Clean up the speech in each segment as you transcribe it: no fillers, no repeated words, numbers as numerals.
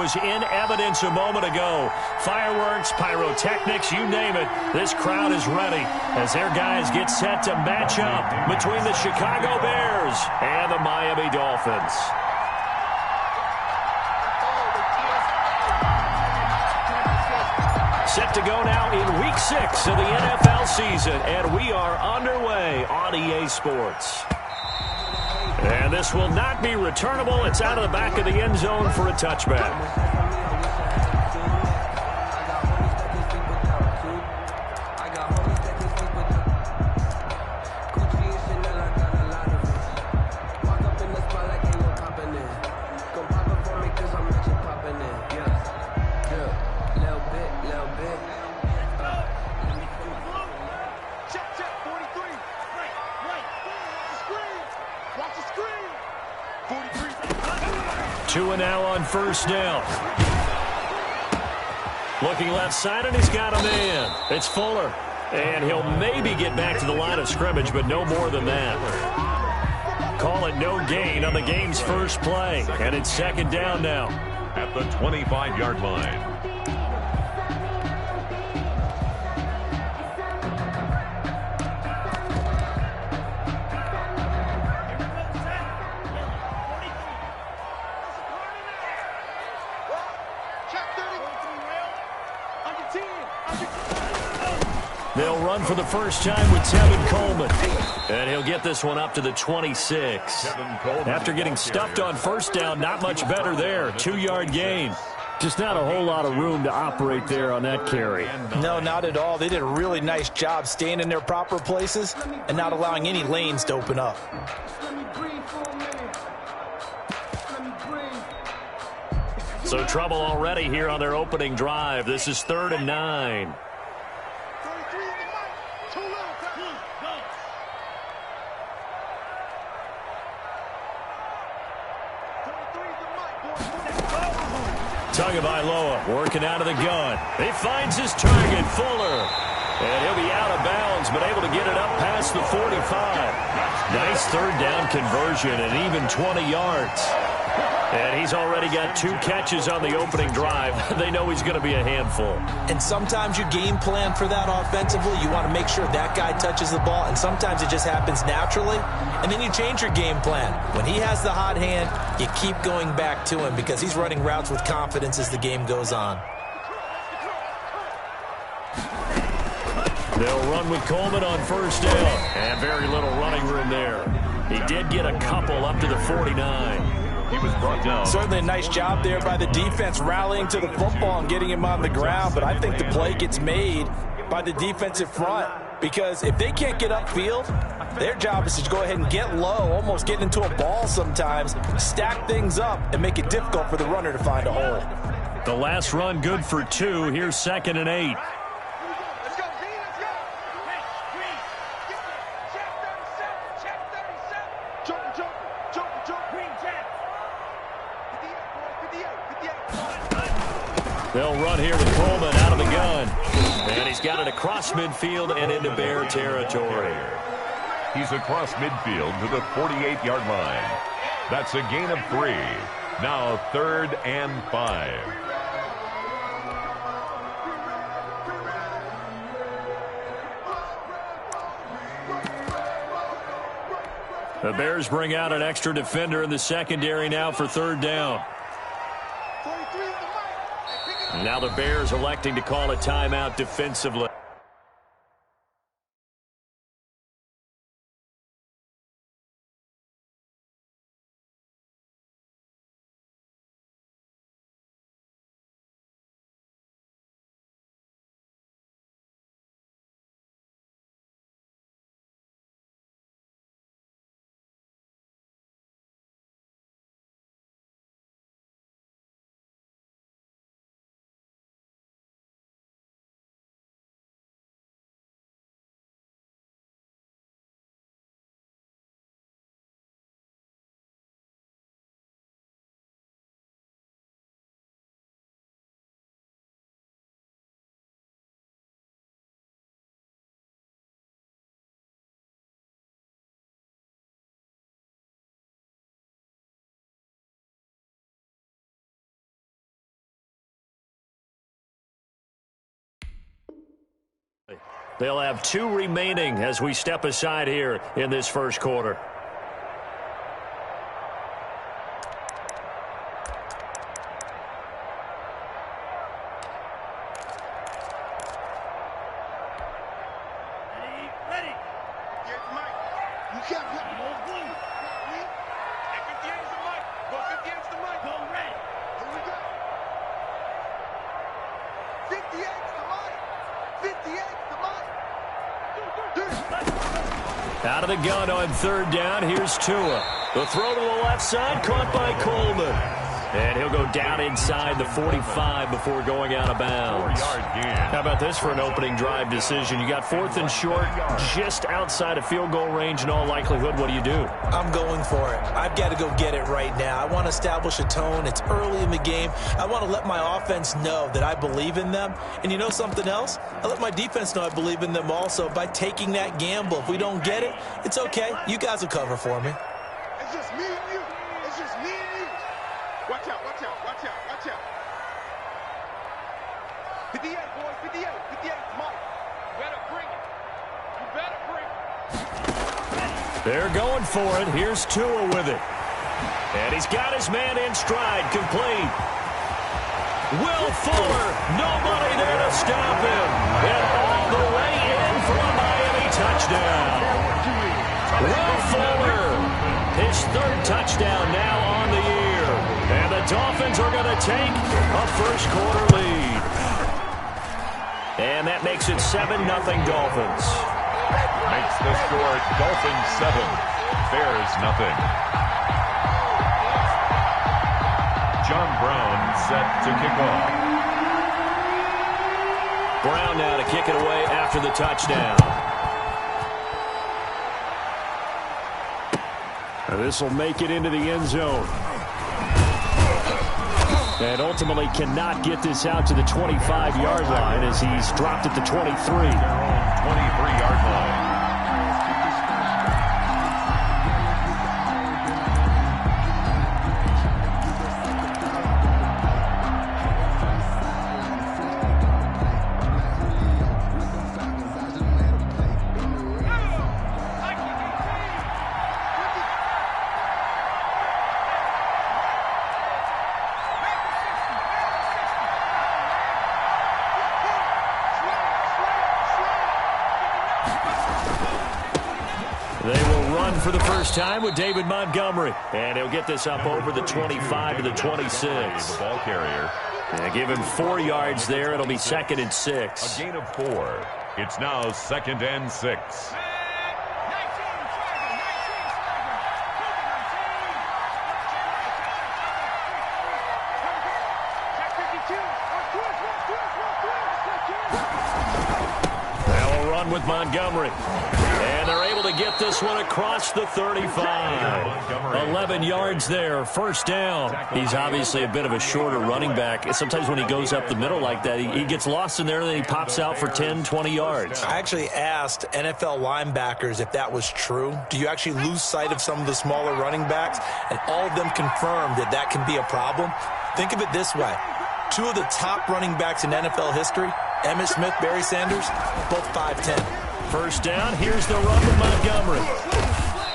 was in evidence a moment ago. Fireworks, pyrotechnics, you name it. This crowd is ready as their guys get set to match up between the Chicago Bears and the Miami Dolphins. Set to go now in Week 6 of the NFL season, and we are underway on EA Sports. And this will not be returnable. It's out of the back of the end zone for a touchback. Two and now on first down. Looking left side, and he's got a man. It's Fuller. And he'll maybe get back to the line of scrimmage, but no more than that. Call it no gain on the game's first play. And it's second down now. At the 25-yard line. They'll run for the first time with Tevin Coleman. And he'll get this one up to the 26. After getting stuffed on first down, not much better there. 2-yard gain. Just not a whole lot of room to operate there on that carry. No, not at all. They did a really nice job staying in their proper places and not allowing any lanes to open up. So trouble already here on their opening drive. This is 3rd and 9. Tagovailoa working out of the gun. He finds his target, Fuller. And he'll be out of bounds, but able to get it up past the 45. Nice third down conversion and even 20 yards. And he's already got 2 catches on the opening drive. They know he's going to be a handful. And sometimes you game plan for that offensively. You want to make sure that guy touches the ball, and sometimes it just happens naturally. And then you change your game plan. When he has the hot hand, you keep going back to him because he's running routes with confidence as the game goes on. They'll run with Coleman on first down. And very little running room there. He did get a couple up to the 49. He was brought down. Certainly a nice job there by the defense rallying to the football and getting him on the ground. But I think the play gets made by the defensive front because if they can't get upfield, their job is to go ahead and get low, almost get into a ball sometimes, stack things up, and make it difficult for the runner to find a hole. The last run good for 2. Here's 2nd and 8. They'll run here with Coleman out of the gun. And he's got it across midfield and into Bear territory. He's across midfield to the 48-yard line. That's a gain of 3. Now 3rd and 5. The Bears bring out an extra defender in the secondary now for 3rd down. Now the Bears electing to call a timeout defensively. They'll have 2 remaining as we step aside here in this first quarter. Out of the gun on 3rd down. Here's Tua. The throw to the left side, caught by Coleman. And he'll go down inside the 45 before going out of bounds. How about this for an opening drive decision? You got 4th and short, just outside of field goal range in all likelihood. What do you do? I'm going for it. I've got to go get it right now. I want to establish a tone. It's early in the game. I want to let my offense know that I believe in them. And you know something else? I let my defense know I believe in them also by taking that gamble. If we don't get it, it's okay. You guys will cover for me. It's just me and you. It's just me and you. Watch out, watch out, watch out, watch out. 58, boys, 58, 58, Mike. You better bring it. You better bring it. They're going for it. Here's Tua with it. And he's got his man in stride, complete. Will Fuller, nobody there to stop him. And all the way in for a Miami touchdown. Will Fuller, his 3rd touchdown now on the year. And the Dolphins are going to take a first quarter lead. And that makes it 7-0 Dolphins. Makes the score Dolphins 7, Bears nothing. John Brown set to kick off. Brown now to kick it away after the touchdown. This will make it into the end zone. And ultimately cannot get this out to the 25-yard line as he's dropped at the 23. Their own 23-yard line. For the first time with David Montgomery. And he'll get this up over the 25 to the 26. The ball carrier. And give him 4 yards there. It'll be 2nd and 6. A gain of 4. It's now 2nd and 6. They'll run with Montgomery. And they're able to get this one across the 35. 11 yards there, 1st down. He's obviously a bit of a shorter running back. Sometimes when he goes up the middle like that, he gets lost in there, and then he pops out for 10, 20 yards. I actually asked NFL linebackers if that was true. Do you actually lose sight of some of the smaller running backs? And all of them confirmed that that can be a problem. Think of it this way. 2 of the top running backs in NFL history, Emmitt Smith, Barry Sanders, both 5'10". 1st down, here's the run with Montgomery.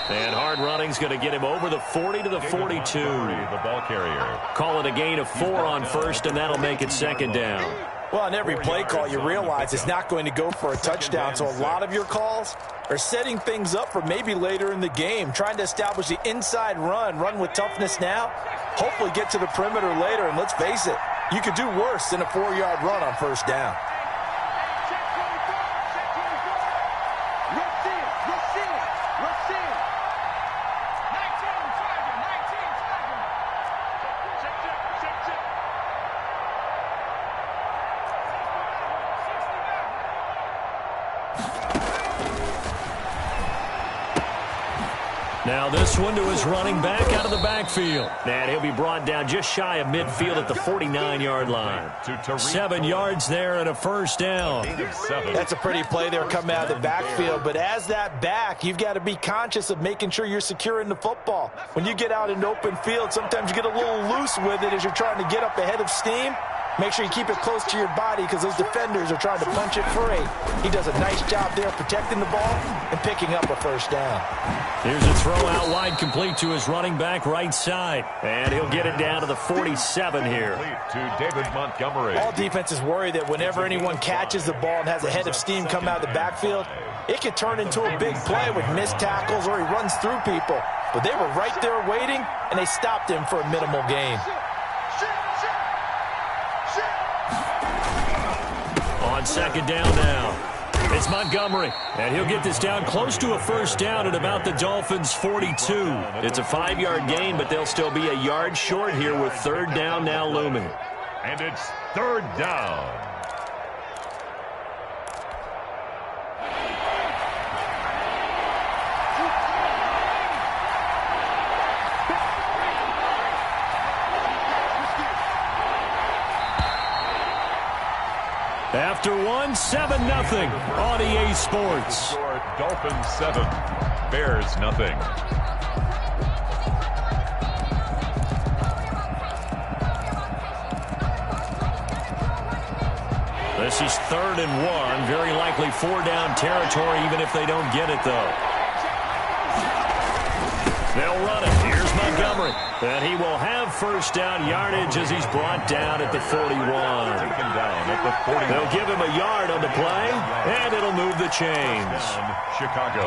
And hard running's going to get him over the 40 to the 42. The ball carrier. Call it a gain of 4 on 1st, and that'll make it 2nd down. Well, on every play call, you realize it's not going to go for a touchdown, so a lot of your calls are setting things up for maybe later in the game, trying to establish the inside run with toughness now, hopefully get to the perimeter later, and let's face it, you could do worse than a 4-yard run on 1st down. Now this one to his running back out of the backfield. And he'll be brought down just shy of midfield at the 49-yard line. 7 yards there and a 1st down. That's a pretty play there coming out of the backfield. But as that back, you've got to be conscious of making sure you're securing the football. When you get out in open field, sometimes you get a little loose with it as you're trying to get up ahead of steam. Make sure you keep it close to your body because those defenders are trying to punch it free. He does a nice job there protecting the ball and picking up a first down. Here's a throw out wide, complete to his running back right side. And he'll get it down to the 47 here. To David Montgomery. All defenses worry that whenever anyone catches the ball and has a head of steam come out of the backfield, it can turn into a big play with missed tackles or he runs through people. But they were right there waiting, and they stopped him for a minimal gain. On second down now, it's Montgomery, and he'll get this down close to a first down at about the Dolphins' 42. It's a 5-yard gain, but they'll still be a yard short here with third down now looming. And it's third down. After 7-0 on EA Sports. Dolphins 7, Bears nothing. This is 3rd and 1, very likely 4-down territory even if they don't get it though. They'll run it. Here's Montgomery. And he will have first down yardage as he's brought down at the 41. Taken down at the 41. They'll give him a yard on the play, and it'll move the chains. Chicago.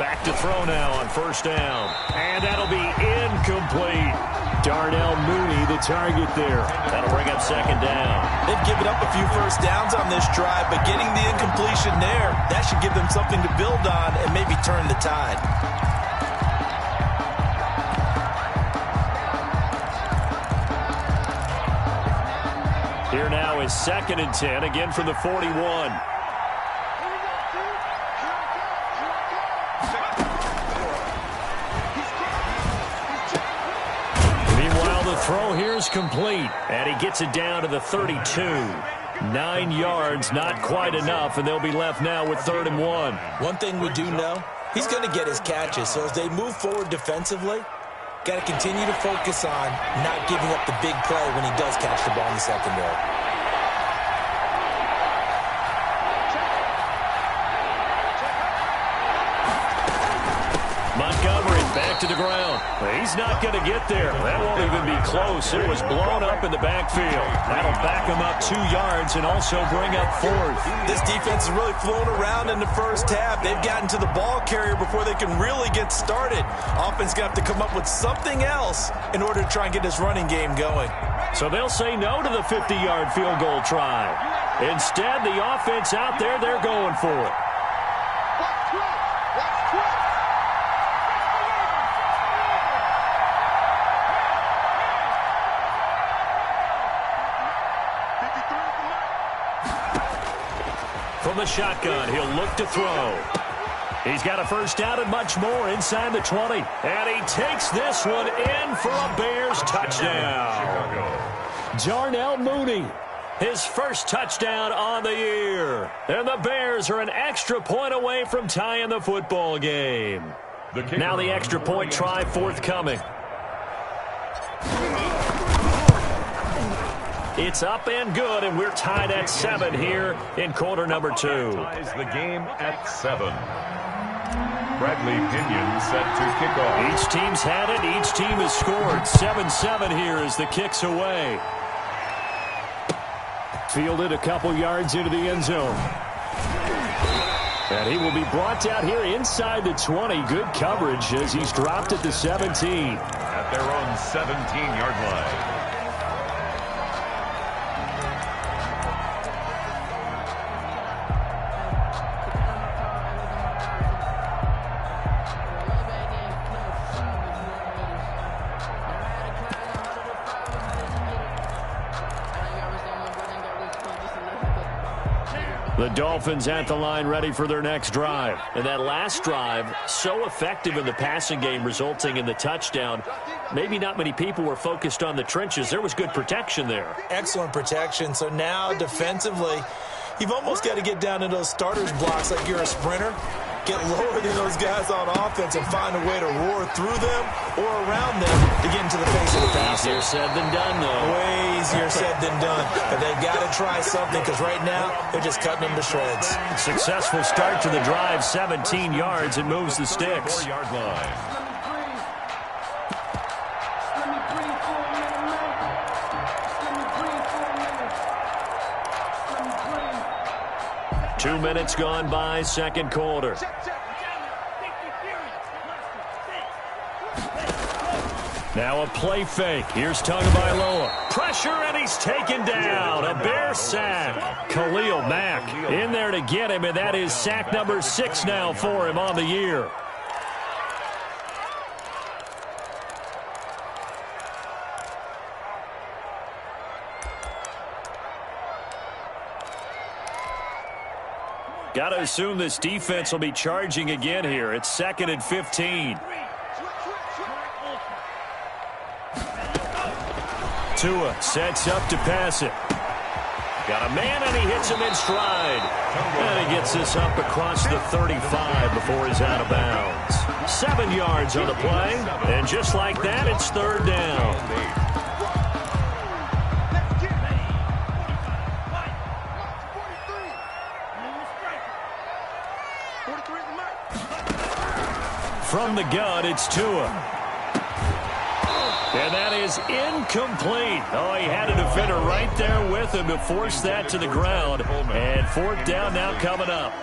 Back to throw now on first down. And that'll be incomplete. Darnell Mooney, the target there. That'll bring up second down. They've given up a few first downs on this drive, but getting the incompletion there, that should give them something to build on and maybe turn the tide. Here now is 2nd and 10, again from the 41. Throw here is complete, and he gets it down to the 32. 9 yards, not quite enough, and they'll be left now with 3rd and 1. One thing we do know, he's going to get his catches, so as they move forward defensively, got to continue to focus on not giving up the big play when he does catch the ball in the secondary. Montgomery back to the ground. He's not going to get there. That won't even be close. It was blown up in the backfield. That'll back him up 2 yards and also bring up 4th. This defense is really flown around in the first half. They've gotten to the ball carrier before they can really get started. Offense going to have to come up with something else in order to try and get this running game going. So they'll say no to the 50-yard field goal try. Instead, the offense out there, they're going for it. From the shotgun, he'll look to throw. He's got a first down and much more inside the 20. And he takes this one in for a Bears touchdown. Darnell Mooney, his first touchdown on the year. And the Bears are an extra point away from tying the football game. Now the extra point try forthcoming. It's up and good, and we're tied at 7 here in quarter number 2. Ties the game at 7. Bradley Pinion set to kick off. Each team's had it. Each team has scored. 7-7 here as the kick's away. Fielded a couple yards into the end zone. And he will be brought down here inside the 20. Good coverage as he's dropped at the 17. At their own 17-yard line. The Dolphins at the line ready for their next drive. And that last drive, so effective in the passing game, resulting in the touchdown. Maybe not many people were focused on the trenches. There was good protection there. Excellent protection. So now defensively, you've almost got to get down to those starters blocks like you're a sprinter. get lower than those guys on offense and find a way to roar through them or around them to get into the face of the passer. Easier said than done, though. Way easier said than done. But they've got to try something because right now they're just cutting them to shreds. Successful start to the drive, 17 yards. It moves the sticks. 4-yard line. 2 minutes gone by, second quarter. Now a play fake. Here's Tagovailoa. Pressure, and he's taken down. A Bear sack. Khalil Mack in there to get him, and that is sack number 6 now for him on the year. Got to assume this defense will be charging again here. It's 2nd and 15. Tua sets up to pass it. Got a man, and he hits him in stride. And he gets this up across the 35 before he's out of bounds. 7 yards on the play. And just like that, it's 3rd down. From the gun, it's Tua. And that is incomplete. Oh, he had a defender right there with him to force that to the ground. And 4th down now coming up.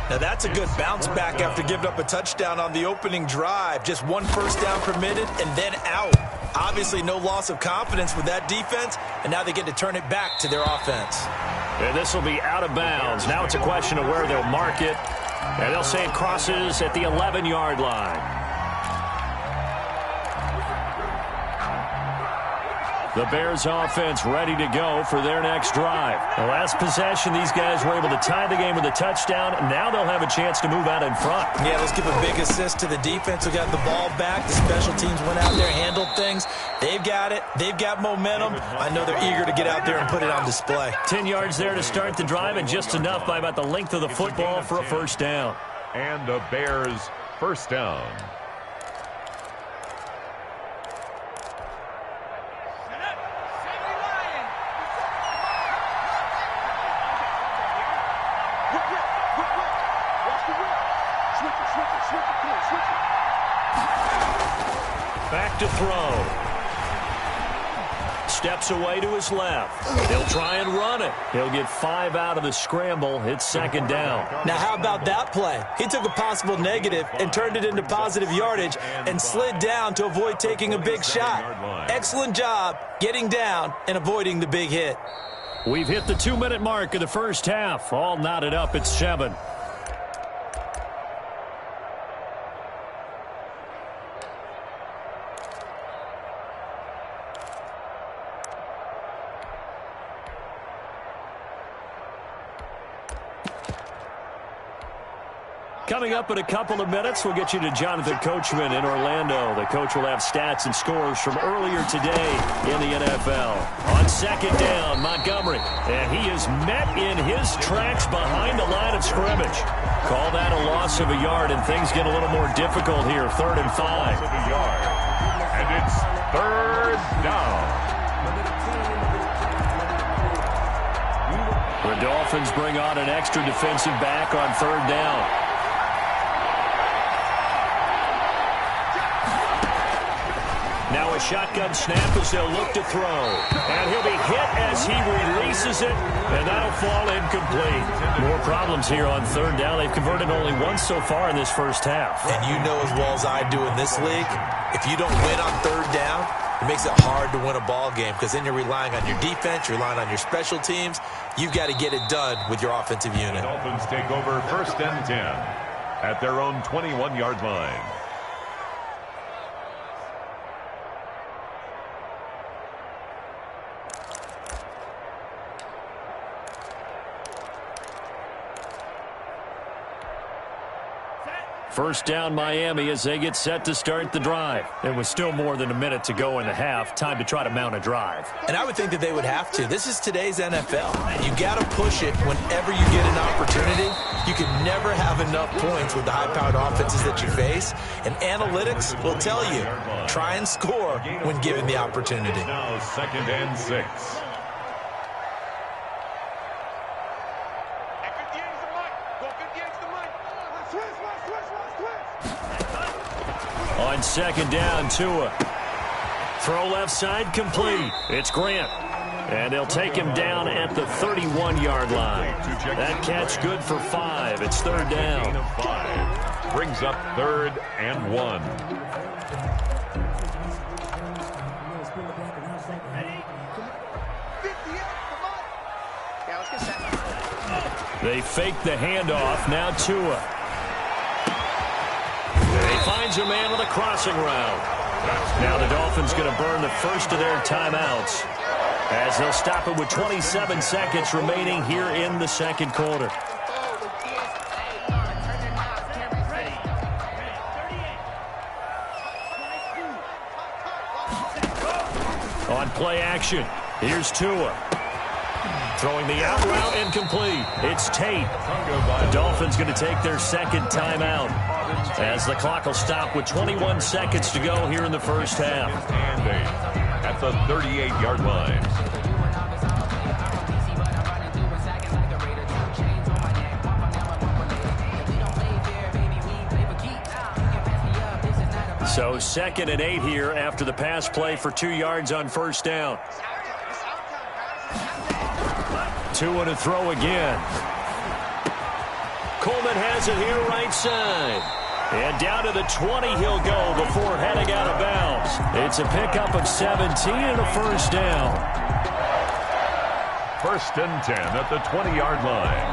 Now that's a good bounce back after giving up a touchdown on the opening drive. Just 1 first down permitted and then out. Obviously no loss of confidence with that defense, and now they get to turn it back to their offense. And this will be out of bounds. Now it's a question of where they'll mark it. And they'll say it crosses at the 11-yard line. The Bears offense ready to go for their next drive. The last possession, these guys were able to tie the game with a touchdown. Now they'll have a chance to move out in front. Yeah, let's give a big assist to the defense who got the ball back. The special teams went out there, handled things. They've got it. They've got momentum. I know they're eager to get out there and put it on display. 10 yards there to start the drive, and just enough by about the length of the football for a first down. And the Bears first down. Back to throw. Steps away to his left. He'll try and run it. He'll get 5 out of the scramble. It's 2nd down. Now, how about that play? He took a possible negative and turned it into positive yardage and slid down to avoid taking a big shot. Excellent job getting down and avoiding the big hit. We've hit the 2-minute mark of the first half. All knotted up at 7. Coming up in a couple of minutes, we'll get you to Jonathan Coachman in Orlando. The coach will have stats and scores from earlier today in the NFL. On 2nd down, Montgomery. And he is met in his tracks behind the line of scrimmage. Call that a loss of a yard, and things get a little more difficult here. 3rd and 5. And it's 3rd down. The Dolphins bring on an extra defensive back on 3rd down. Now a shotgun snap as they'll look to throw. And he'll be hit as he releases it, and that'll fall incomplete. More problems here on 3rd down. They've converted only once so far in this first half. And you know as well as I do in this league, if you don't win on 3rd down, it makes it hard to win a ball game because then you're relying on your defense, you're relying on your special teams. You've got to get it done with your offensive unit. The Dolphins take over 1st and 10 at their own 21-yard line. First down Miami as they get set to start the drive. There was still more than a minute to go in the half. Time to try to mount a drive. And I would think that they would have to. This is today's NFL. You got to push it whenever you get an opportunity. You can never have enough points with the high-powered offenses that you face. And analytics will tell you, try and score when given the opportunity. Now 2nd and 6. On 2nd down, Tua. Throw left side, complete. It's Grant. And they'll take him down at the 31-yard line. That catch good for 5. It's 3rd down. 5 brings up 3rd and 1. They fake the handoff. Now Tua. He finds a man with a crossing route. Now the Dolphins going to burn the first of their timeouts as they'll stop it with 27 seconds remaining here in the second quarter. On play action, here's Tua. Throwing the out route incomplete. It's Tate. The Dolphins going to take their second timeout as the clock will stop with 21 seconds to go here in the first half. And 8 at the 38-yard line. So 2nd and 8 here after the pass play for 2 yards on first down. Tua to throw again. Coleman has it here right side. And down to the 20 he'll go before heading out of bounds. It's a pickup of 17 and a first down. 1st and 10 at the 20-yard line.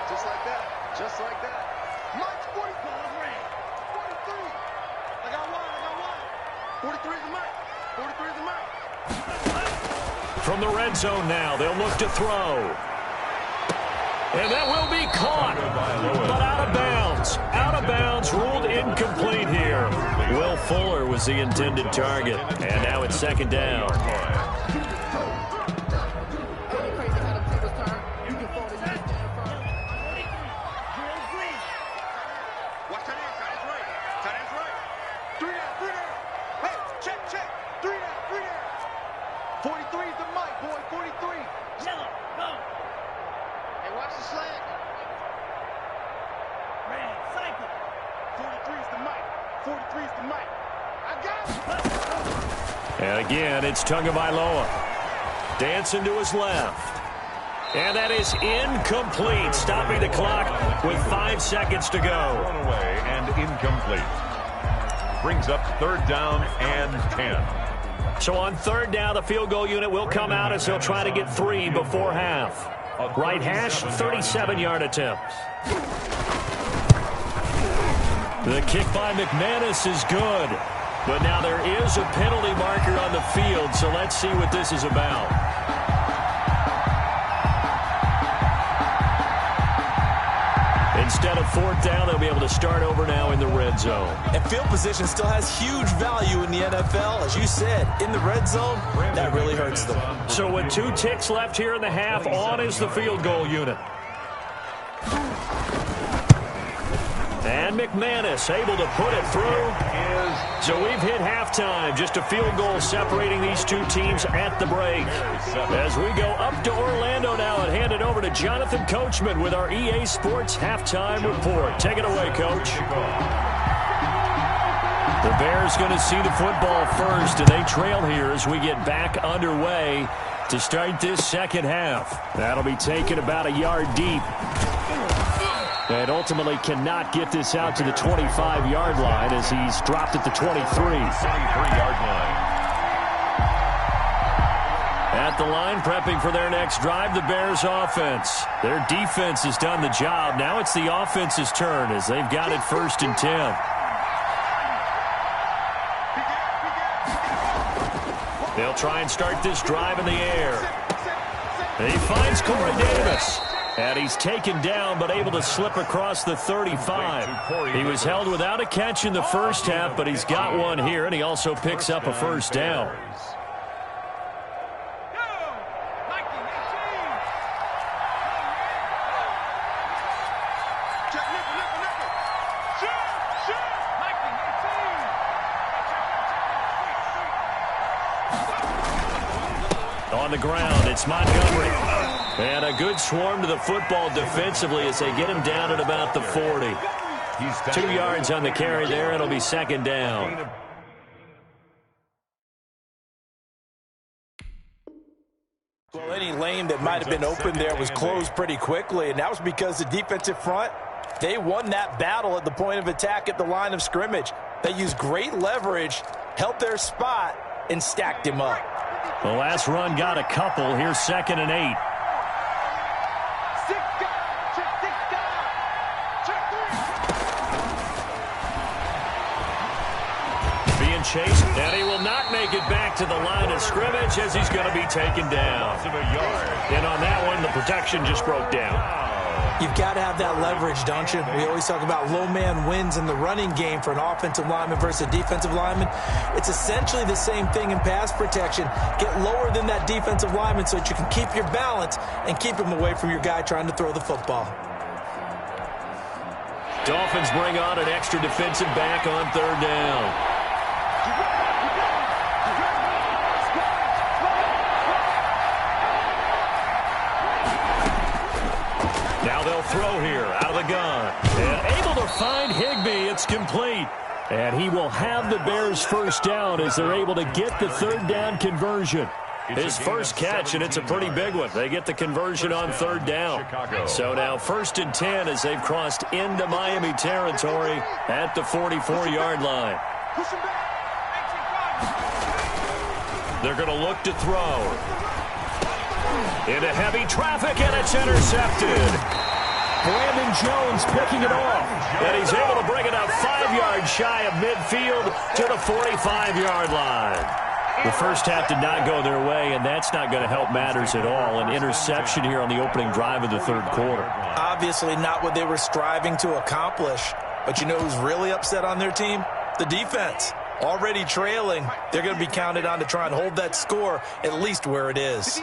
Just like that. Just like that. Mike's 43. 43. I got one. 43 is the Mike. 43 is the Mike. From the red zone now, they'll look to throw. And that will be caught, but out of bounds. Out of bounds, ruled incomplete here. Will Fuller was the intended target, and now it's 2nd down. Watch that end. Tight end's right. Tight end's right. 3 down. 3 down. Hey, check. 3 down. 3 down. 43 is the Mike, boy. 43. Yellow, go. Hey, watch the slant. Red, cycle. 43 is the Mike. 43 is the Mike. I got it. And again, it's Tagovailoa. Dancing to his left. And that is incomplete, stopping the clock with 5 seconds to go. Thrown away and incomplete. Brings up 3rd down and 10. So on 3rd down, the field goal unit will come out as they'll try to get 3 before half. Right hash, 37-yard attempt. The kick by McManus is good. But now there is a penalty marker on the field, so let's see what this is about. Instead of 4th down, they'll be able to start over now in the red zone. And field position still has huge value in the NFL. As you said, in the red zone, that really hurts them. So with 2 ticks left here in the half, on is the field goal unit. And McManus able to put it through. So we've hit halftime. Just a field goal separating these 2 teams at the break. As we go up to Orlando now and hand it over to Jonathan Coachman with our EA Sports Halftime Report. Take it away, Coach. The Bears going to see the football first, and they trail here as we get back underway to start this second half. That'll be taken about a yard deep. And ultimately cannot get this out to the 25-yard line as he's dropped at the 23. 23-yard line. At the line, prepping for their next drive, the Bears offense. Their defense has done the job. Now it's the offense's turn as they've got it 1st and 10. They'll try and start this drive in the air. And he finds Corey Davis. And he's taken down but able to slip across the 35. He was held without a catch in the first half, but he's got one here, and he also picks up a first down. On the ground, it's Montgomery. And a good swarm to the football defensively as they get him down at about the 40. 2 yards on the carry there. It'll be second down. Well, any lane that might have been open there was closed pretty quickly, and that was because the defensive front, they won that battle at the point of attack at the line of scrimmage. They used great leverage, held their spot, and stacked him up. The last run got a couple. Here's 2nd and 8. Being chased, and he will not make it back to the line of scrimmage as he's going to be taken down. And on that one, the protection just broke down. You've got to have that leverage, don't you? We always talk about low man wins in the running game for an offensive lineman versus a defensive lineman. It's essentially the same thing in pass protection. Get lower than that defensive lineman so that you can keep your balance and keep him away from your guy trying to throw the football. Dolphins bring on an extra defensive back on 3rd down. Now they'll throw here out of the gun. And able to find Higbee. It's complete. And he will have the Bears first down as they're able to get the 3rd down conversion. His first catch, and it's a pretty big one. They get the conversion on 3rd down. So now 1st and 10 as they've crossed into Miami territory at the 44-yard line. They're going to look to throw. Into heavy traffic, and it's intercepted. Brandon Jones picking it off. And he's able to bring it up 5 yards shy of midfield to the 45-yard line. The first half did not go their way, and that's not going to help matters at all. An interception here on the opening drive of the 3rd quarter. Obviously not what they were striving to accomplish. But you know who's really upset on their team? The defense. Already trailing, they're going to be counted on to try and hold that score at least where it is.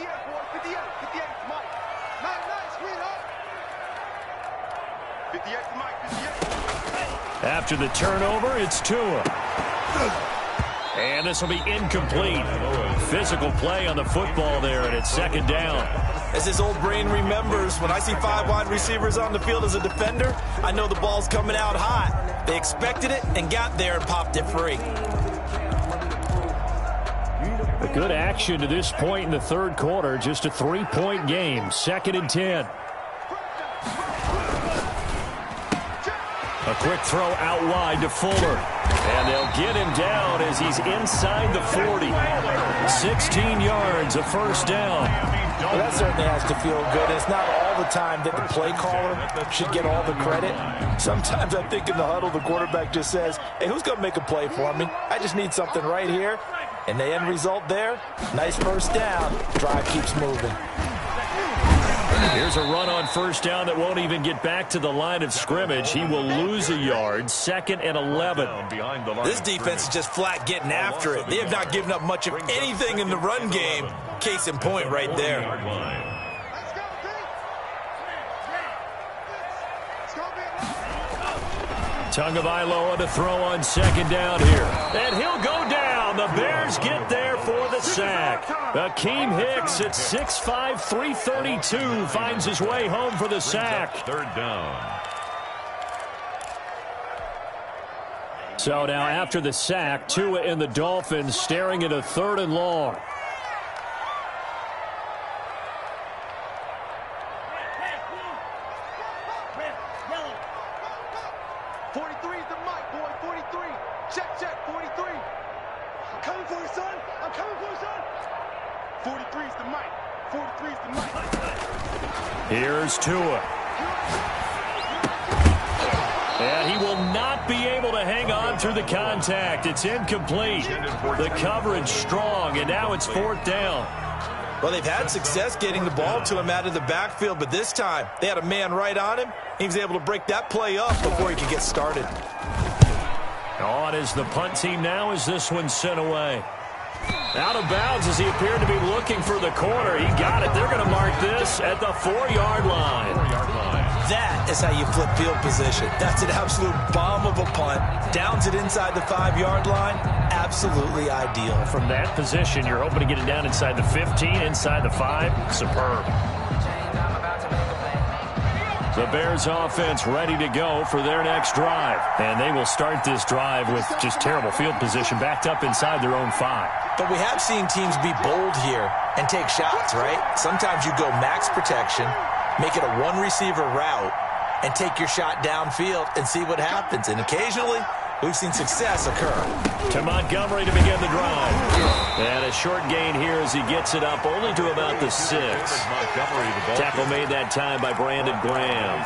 After the turnover, it's Tua. And this will be incomplete. Physical play on the football there, and it's 2nd down. As his old brain remembers, when I see 5 wide receivers on the field as a defender, I know the ball's coming out hot. They expected it and got there and popped it free. A good action to this point in the 3rd quarter. Just a 3-point game. 2nd and 10. A quick throw out wide to Fuller. And they'll get him down as he's inside the 40. 16 yards, a first down. Well, that certainly has to feel good. It's not all the time that the play caller should get all the credit. Sometimes I think in the huddle, the quarterback just says, hey, who's going to make a play for me? I just need something right here. And the end result there, nice first down. Drive keeps moving. Here's a run on first down that won't even get back to the line of scrimmage. He will lose a yard. 2nd and 11. This defense is just flat getting after it. They have not given up much of anything in the run game. Case in point right there. Tagovailoa to throw on 2nd down here. And he'll go down. The Bears get there for the sack. Akeem Hicks at 6'5", 332 finds his way home for the sack. 3rd down. So now after the sack, Tua and the Dolphins staring at a 3rd and long. Here's Tua. And he will not be able to hang on through the contact. It's incomplete. The coverage strong, and now it's 4th down. Well, they've had success getting the ball to him out of the backfield, but this time they had a man right on him. He was able to break that play up before he could get started. On is the punt team now as this one's sent away. Out of bounds as he appeared to be looking for the corner. He got it. They're going to mark this at the 4-yard line. That is how you flip field position. That's an absolute bomb of a punt. Downs it inside the 5-yard line. Absolutely ideal. From that position, you're hoping to get it down inside the 15, inside the 5. Superb. The Bears offense ready to go for their next drive. And they will start this drive with just terrible field position backed up inside their own 5. But we have seen teams be bold here and take shots, right? Sometimes you go max protection, make it a one-receiver route, and take your shot downfield and see what happens. And occasionally, we've seen success occur. To Montgomery to begin the drive. And a short gain here as he gets it up only to about the 6. Tackle made that time by Brandon Graham.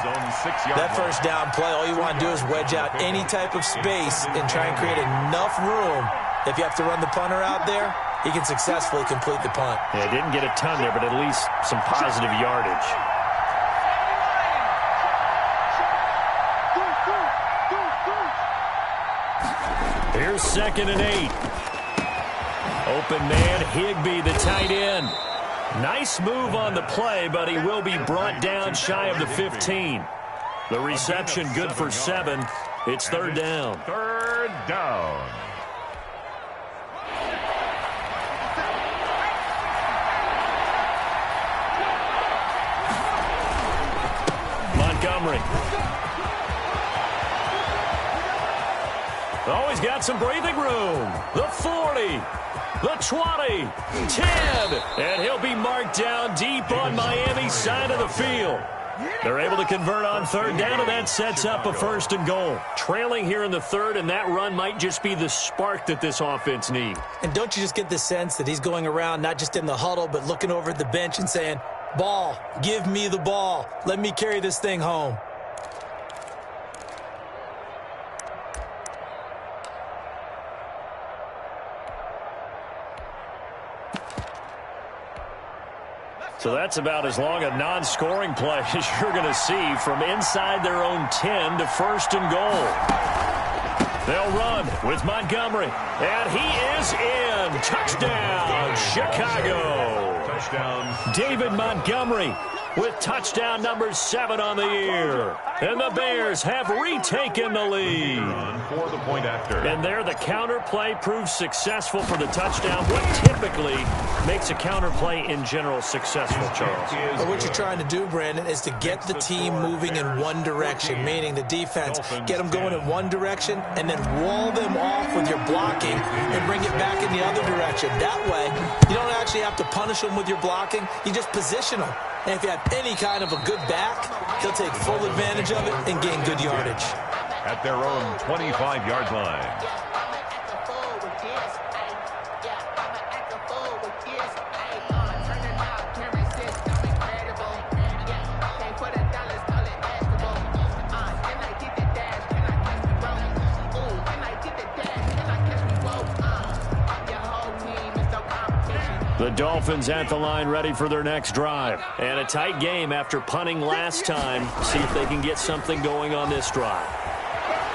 That first down play, all you want to do is wedge out any type of space and try and create enough room. If you have to run the punter out there, he can successfully complete the punt. Yeah, didn't get a ton there, but at least some positive yardage. Here's 2nd and 8. Open man, Higbee, the tight end. Nice move on the play, but he will be brought down shy of the 15. The reception good for 7. It's 3rd down. 3rd down. Montgomery. Oh, he's got some breathing room. The 40, the 20, 10, and he'll be marked down deep on Miami's side of the field. They're able to convert on 3rd down, and that sets up a 1st and goal. Trailing here in the 3rd, and that run might just be the spark that this offense needs. And don't you just get the sense that he's going around not just in the huddle, but looking over at the bench and saying, ball, give me the ball. Let me carry this thing home. So that's about as long a non-scoring play as you're going to see from inside their own 10 to 1st and goal. They'll run with Montgomery, and he is in. Touchdown, Chicago. Touchdown. David Montgomery with touchdown number 7 on the year. And the Bears have retaken the lead. For the point after. And there the counter play proves successful for the touchdown. What typically makes a counter play in general successful, Charles? But what you're trying to do, Brandon, is to get the team moving in one direction, meaning the defense, get them going in one direction and then wall them off with your blocking and bring it back in the other direction. That way, you don't actually have to punish them with your blocking. You just position them. And if you have any kind of a good back, he'll take full advantage of it and gain good yardage. At their own 25-yard line. The Dolphins at the line ready for their next drive. And a tight game after punting last time. See if they can get something going on this drive.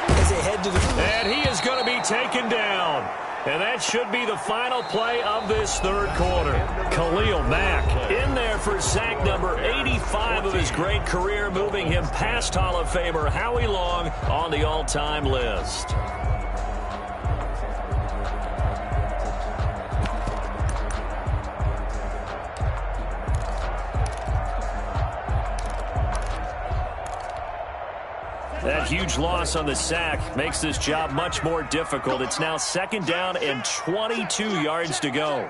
As they head to the... And he is going to be taken down. And that should be the final play of this 3rd quarter. Khalil Mack in there for sack number 85 of his great career, moving him past Hall of Famer Howie Long on the all-time list. That huge loss on the sack makes this job much more difficult. It's now 2nd down and 22 yards to go.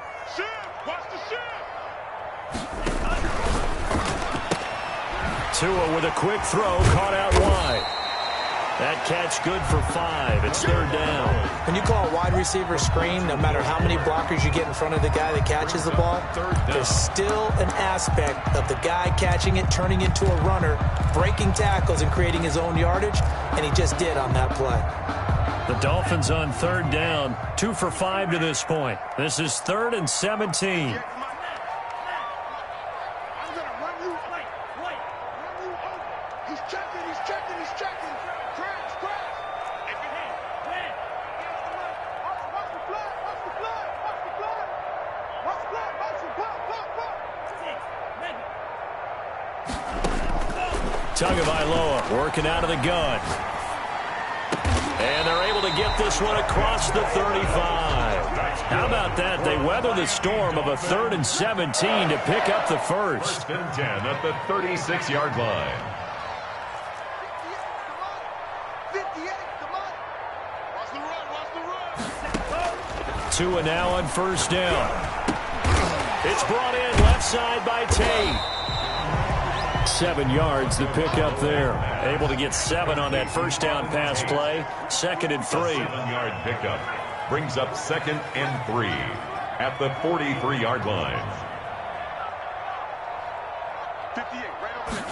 Tua with a quick throw, caught out wide. That catch good for 5. It's 3rd down. When you call a wide receiver screen, no matter how many blockers you get in front of the guy that catches the ball, there's still an aspect of the guy catching it, turning into a runner, breaking tackles and creating his own yardage, and he just did on that play. The Dolphins on 3rd down, 2 for 5 to this point. This is 3rd and 17. Tagovailoa working out of the gun. And they're able to get this one across the 35. How about that? They weather the storm of a 3rd and 17 to pick up the first. 1st and 10 at the 36-yard line. 58, come on. Watch the run, watch the run. Tua now on 1st down. It's brought in left side by Tate. 7 yards the pick up there. Able to get 7 on that 1st down pass play. 2nd and 3. 7-yard pickup brings up 2nd and 3 at the 43-yard line. 58, right over there.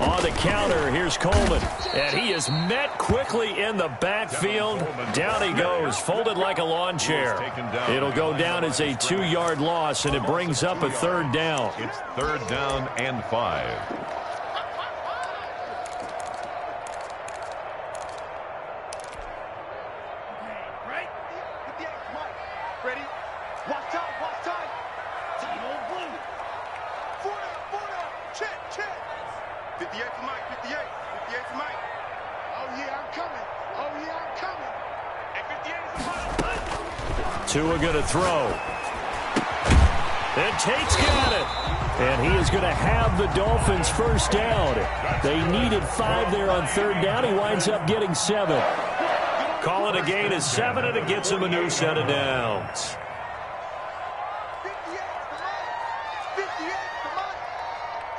On the counter, here's Coleman. And he is met quickly in the backfield. Down he goes, folded like a lawn chair. It'll go down as a 2-yard loss, and it brings up a 3rd down. It's 3rd down and 5. Right? 58, come on. Ready? Watch time, watch time. Time on blue. 4 down. Check, check. 58 for Mike, 58. 58 for Mike. Oh, yeah, I'm coming. Oh, yeah, I'm coming. And 58 is Mike. Tua going to throw. And Tate's got it. And he is going to have the Dolphins' 1st down. They needed 5 there on 3rd down. He winds up getting 7. Call it a gain of 7, and it gets him a new set of downs. 58 for Mike. 58 for Mike.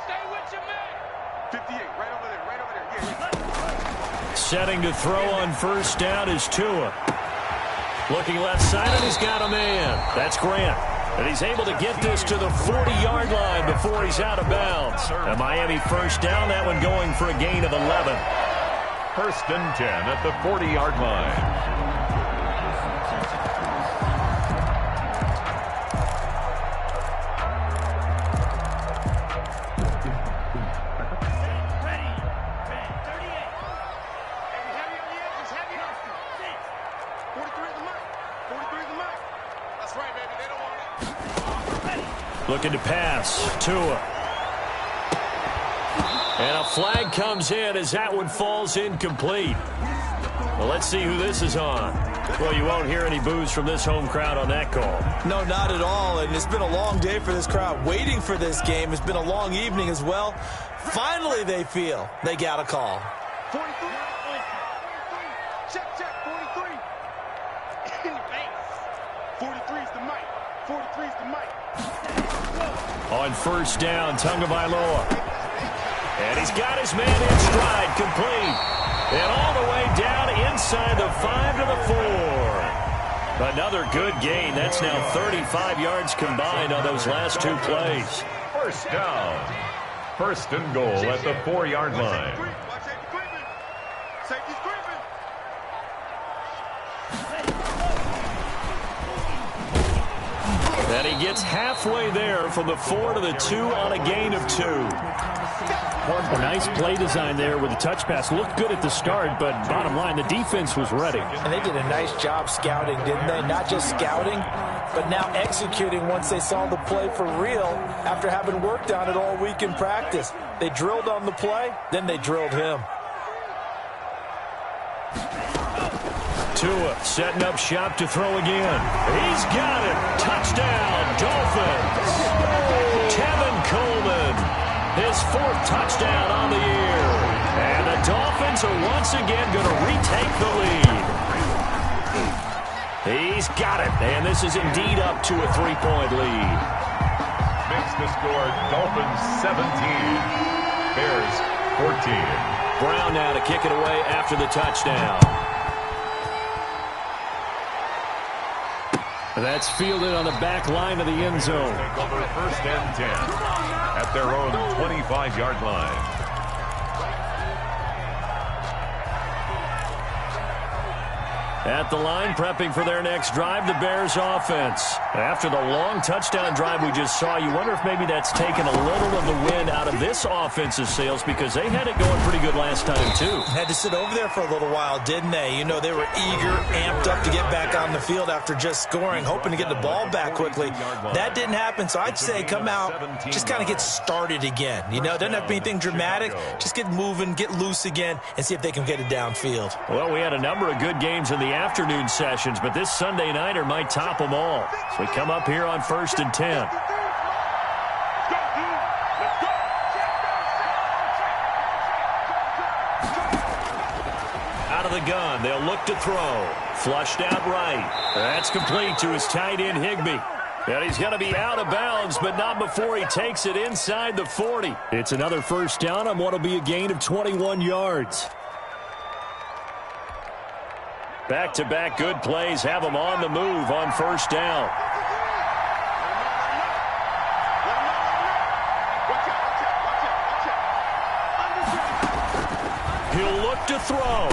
Stay with your man. 58, right over there. Yeah. Setting to throw on 1st down is Tua. Looking left side, and he's got a man. That's Grant. And he's able to get this to the 40-yard line before he's out of bounds. A Miami 1st down, that one going for a gain of 11. 1st and 10 at the 40-yard line. Looking to pass. Tua. And a flag comes in as that one falls incomplete. Well, let's see who this is on. Well, you won't hear any boos from this home crowd on that call. No, not at all. And it's been a long day for this crowd waiting for this game. It's been a long evening as well. Finally, they feel they got a call. 43. Check, 43. 43 is the mic. 43 is the mic. On 1st down, Tagovailoa. And he's got his man in stride, complete. And all the way down inside the 5 to the 4. Another good gain. That's now 35 yards combined on those last 2 plays. 1st down. 1st and goal at the 4-yard line. Watch safety creeping. Safety's creeping. And he gets halfway there from the 4 to the 2 on a gain of 2. A nice play design there with the touch pass. Looked good at the start, but bottom line, the defense was ready. And they did a nice job scouting, didn't they? Not just scouting, but now executing once they saw the play for real after having worked on it all week in practice. They drilled on the play, then they drilled him. Tua setting up shop to throw again. He's got it. Touchdown, Dolphins. Tevin Coleman, his 4th touchdown on the year. And the Dolphins are once again going to retake the lead. He's got it. And this is indeed up to a 3-point lead. Makes the score Dolphins 17. Bears 14. Brown now to kick it away after the touchdown. That's fielded on the back line of the end zone. Take over 1st and 10 at their own 25-yard line. At the line, prepping for their next drive, the Bears offense. After the long touchdown drive we just saw, you wonder if maybe that's taken a little of the wind out of this offensive sails because they had it going pretty good last time, too. Had to sit over there for a little while, didn't they? You know, they were eager, amped up to get back on the field after just scoring, hoping to get the ball back quickly. That didn't happen, so I'd say come out, just kind of get started again. You know, it doesn't have to be anything dramatic. Just get moving, get loose again, and see if they can get it downfield. Well, we had a number of good games in the afternoon sessions, but this Sunday nighter might top them all. So we come up here on 1st and 10. Out of the gun, they'll look to throw. Flushed out right. That's complete to his tight end, Higbee. And he's going to be out of bounds, but not before he takes it inside the 40. It's another first down on what will be a gain of 21 yards. Back-to-back good plays have him on the move on first down. He'll look to throw.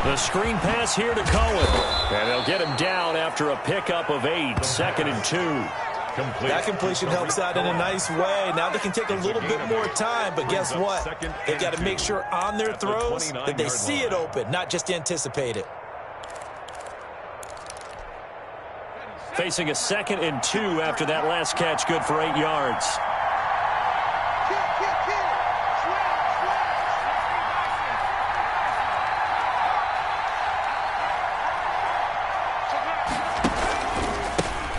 The screen pass here to Cohen. And they'll get him down after a pickup of 8, 2nd and 2. That completion helps out in a nice way. Now they can take a little bit more time, but guess what? They've got to make sure on their throws that they see it open, not just anticipate it. Facing a 2nd and 2 after that last catch, good for 8 yards.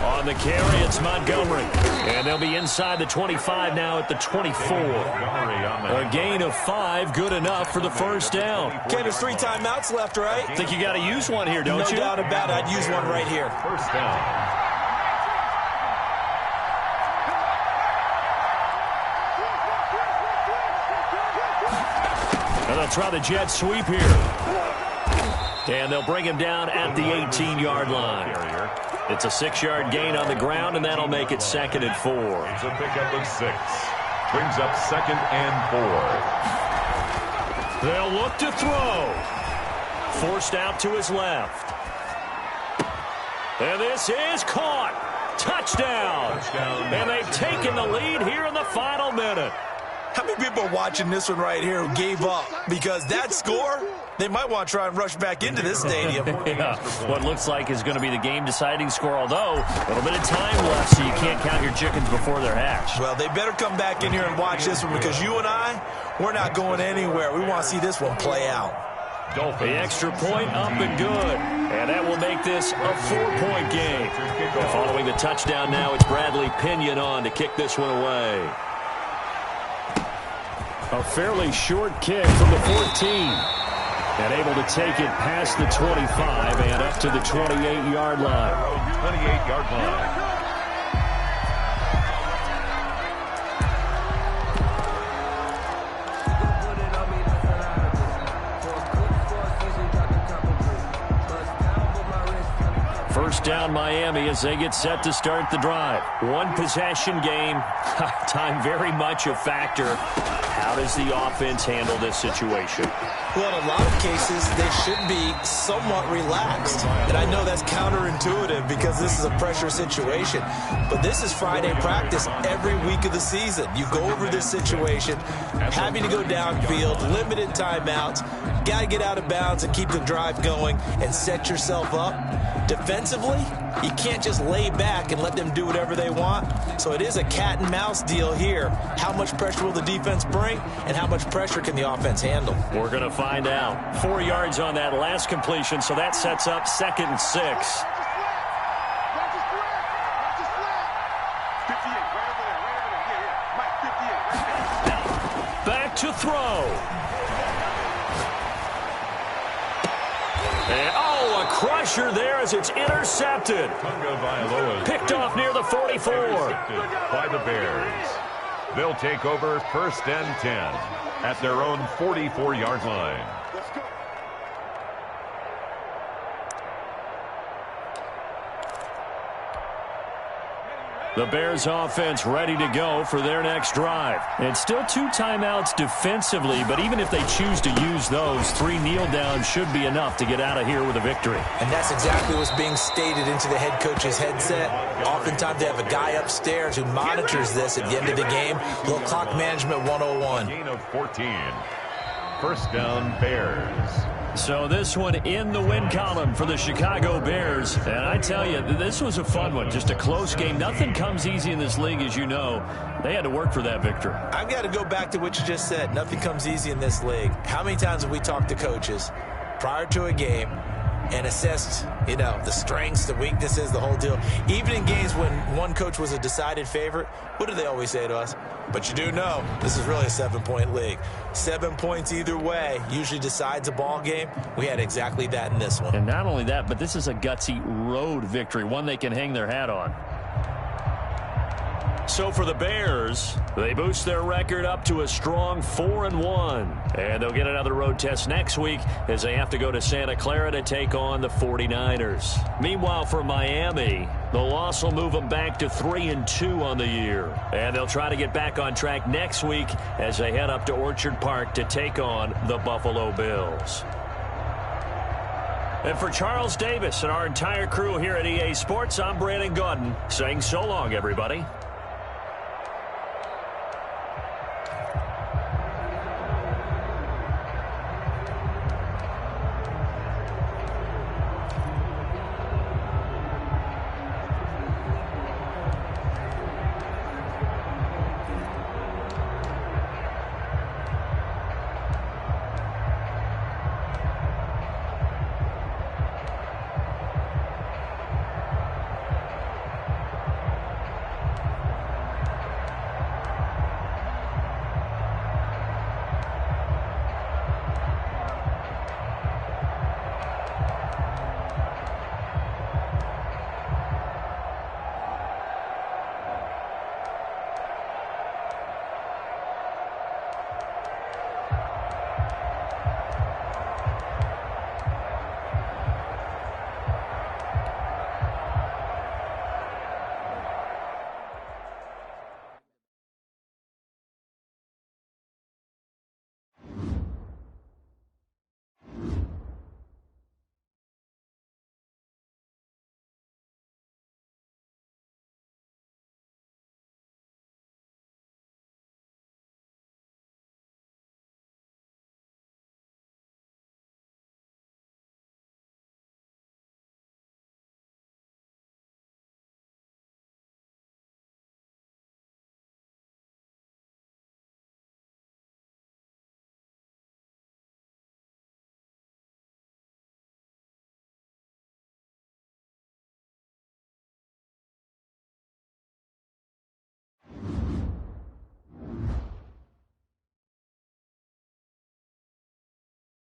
On the carry, it's Montgomery. And they'll be inside the 25 now at the 24. A gain of 5, good enough for the first down. Ken, there's 3 timeouts left, right? Think you got to use one here, don't you? No doubt about it. I'd use one right here. First down. And they'll try the jet sweep here. And they'll bring him down at the 18-yard line. It's a 6-yard gain on the ground, and that'll make it 2nd and 4. It's a pickup of 6. Brings up 2nd and 4. They'll look to throw. Forced out to his left. And this is caught. Touchdown. And they've taken the lead here in the final minute. How many people are watching this one right here who gave up? Because that score, they might want to try and rush back into this stadium. Yeah, what looks like is going to be the game-deciding score, although a little bit of time left, so you can't count your chickens before they're hatched. Well, they better come back in here and watch this one because you and I, we're not going anywhere. We want to see this one play out. The extra point up and good. And that will make this a 4-point game. And following the touchdown now, it's Bradley Pinion on to kick this one away. A fairly short kick from the 14. And able to take it past the 25 and up to the 28-yard line. 28-yard line. First down Miami as they get set to start the drive. One possession game. Time very much a factor. How does the offense handle this situation? Well, in a lot of cases, they should be somewhat relaxed. And I know that's counterintuitive because this is a pressure situation. But this is Friday practice every week of the season. You go over this situation, having to go downfield, limited timeouts, got to get out of bounds and keep the drive going and set yourself up. Defensively, you can't just lay back and let them do whatever they want. So it is a cat and mouse deal here. How much pressure will the defense bring and how much pressure can the offense handle? We're going to find out. 4 yards on that last completion, so that sets up 2nd and 6. Back to throw. And, oh, a crusher there as it's intercepted. Picked off near the 44. By the Bears. They'll take over 1st and 10 at their own 44-yard line. The Bears offense ready to go for their next drive. And still 2 timeouts defensively, but even if they choose to use those, 3 kneel downs should be enough to get out of here with a victory. And that's exactly what's being stated into the head coach's headset. Oftentimes they have a guy upstairs who monitors this at the end of the game. Little clock management 101. Gain of 14. First down, Bears. So this one in the win column for the Chicago Bears. And I tell you, this was a fun one. Just a close game. Nothing comes easy in this league, as you know. They had to work for that victory. I've got to go back to what you just said. Nothing comes easy in this league. How many times have we talked to coaches prior to a game and assessed, the strengths, the weaknesses, the whole deal? Even in games when one coach was a decided favorite, what do they always say to us? But you do know this is really a 7-point league. 7 points either way usually decides a ball game. We had exactly that in this one. And not only that, but this is a gutsy road victory, one they can hang their hat on. So for the Bears, they boost their record up to a strong 4-1. And they'll get another road test next week as they have to go to Santa Clara to take on the 49ers. Meanwhile, for Miami, the loss will move them back to 3-2 on the year. And they'll try to get back on track next week as they head up to Orchard Park to take on the Buffalo Bills. And for Charles Davis and our entire crew here at EA Sports, I'm Brandon Gaudin saying so long, everybody.